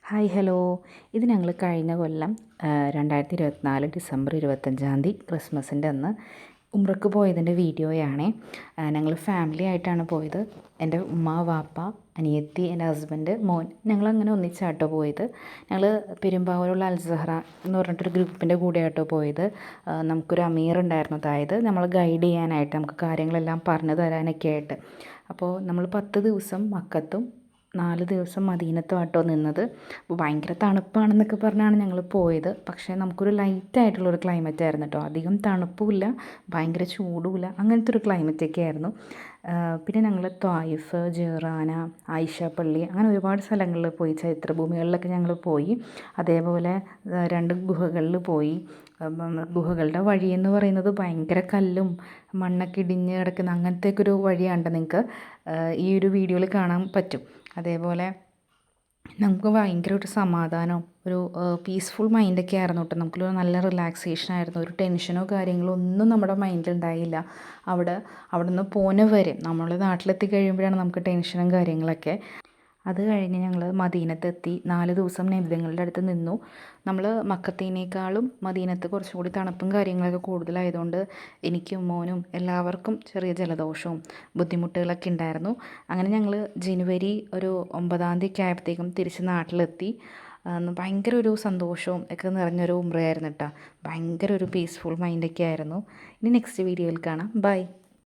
Hi hello. ഇത് ഞങ്ങൾ കഴിഞ്ഞ കൊല്ലം 2024 ഡിസംബർ 25 ക്രിസ്മസിൻ്റെ അന്ന് ഉംറക്ക് പോയതിൻ്റെ വീഡിയോയാണേ. ഞങ്ങൾ ഫാമിലി ആയിട്ടാണ് പോയത്. എൻ്റെ ഉമ്മ, വാപ്പ, അനിയത്തി, എൻ്റെ ഹസ്ബൻഡ്, മോൻ, ഞങ്ങളങ്ങനെ ഒന്നിച്ചാട്ടോ പോയത്. ഞങ്ങൾ പെരുമ്പാവൂരുള്ള അൽസഹറ എന്ന് പറഞ്ഞിട്ടൊരു ഗ്രൂപ്പിൻ്റെ കൂടെയാട്ടോ പോയത്. നമുക്കൊരു അമീർ ഉണ്ടായിരുന്നു, അതായത് നമ്മൾ ഗൈഡ് ചെയ്യാനായിട്ട്, നമുക്ക് കാര്യങ്ങളെല്ലാം പറഞ്ഞു തരാനൊക്കെ ആയിട്ട്. അപ്പോൾ നമ്മൾ 10 ദിവസം മക്കത്തും 4 ദിവസം മദീനത്തുമാട്ടോ നിന്നത്. അപ്പോൾ ഭയങ്കര തണുപ്പാണെന്നൊക്കെ പറഞ്ഞാണ് ഞങ്ങൾ പോയത്. പക്ഷേ നമുക്കൊരു ലൈറ്റായിട്ടുള്ളൊരു ക്ലൈമറ്റ് ആയിരുന്നു കേട്ടോ. അധികം തണുപ്പുമില്ല, ഭയങ്കര ചൂടുമില്ല, അങ്ങനത്തെ ഒരു ക്ലൈമറ്റൊക്കെ ആയിരുന്നു. പിന്നെ ഞങ്ങൾ ത്വായിഫ്, ജെറാന, ആയിഷ പള്ളി, അങ്ങനെ ഒരുപാട് സ്ഥലങ്ങളിൽ പോയി. ചരിത്രഭൂമികളിലൊക്കെ ഞങ്ങൾ പോയി. അതേപോലെ 2 ഗുഹകളിൽ പോയി. ഗുഹകളുടെ വഴിയെന്ന് പറയുന്നത് ഭയങ്കര കല്ലും മണ്ണൊക്കെ ഇടിഞ്ഞ് കിടക്കുന്ന അങ്ങനത്തെയൊക്കെ ഒരു വഴിയാണ്. നിങ്ങൾക്ക് ഈ ഒരു വീഡിയോയിൽ കാണാൻ പറ്റും. അതേപോലെ നമുക്ക് ഭയങ്കര ഒരു സമാധാനം, ഒരു പീസ്ഫുൾ മൈൻഡൊക്കെ ആയിരുന്നു കേട്ടോ. നമുക്കൊരു നല്ല റിലാക്സേഷൻ ആയിരുന്നു. ഒരു ടെൻഷനോ കാര്യങ്ങളോ ഒന്നും നമ്മുടെ മൈൻഡിലുണ്ടായില്ല. അവിടെ നിന്ന് പോന്നവരെ നമ്മൾ നാട്ടിലെത്തി കഴിയുമ്പോഴാണ് നമുക്ക് ടെൻഷനും കാര്യങ്ങളൊക്കെ. അത് കഴിഞ്ഞ് ഞങ്ങൾ മദീനത്തെത്തി. 4 ദിവസം നബിതങ്ങളുടെ അടുത്ത് നിന്നു. നമ്മൾ മക്കത്തേനേക്കാളും മദീനത്ത് കുറച്ചും കൂടി തണുപ്പും കാര്യങ്ങളൊക്കെ കൂടുതലായതുകൊണ്ട് എനിക്കും മോനും എല്ലാവർക്കും ചെറിയ ജലദോഷവും ബുദ്ധിമുട്ടുകളൊക്കെ ഉണ്ടായിരുന്നു. അങ്ങനെ ഞങ്ങൾ ജനുവരി ഒരു 9 തീയതി ആയപ്പോഴത്തേക്കും തിരിച്ച് നാട്ടിലെത്തി. ഭയങ്കര ഒരു സന്തോഷവും ഒക്കെ നിറഞ്ഞൊരു ഉംറയായിരുന്നു കേട്ടോ. ഭയങ്കര ഒരു പീസ്ഫുൾ മൈൻഡൊക്കെ ആയിരുന്നു. ഇനി നെക്സ്റ്റ് വീഡിയോയിൽ കാണാം. ബൈ.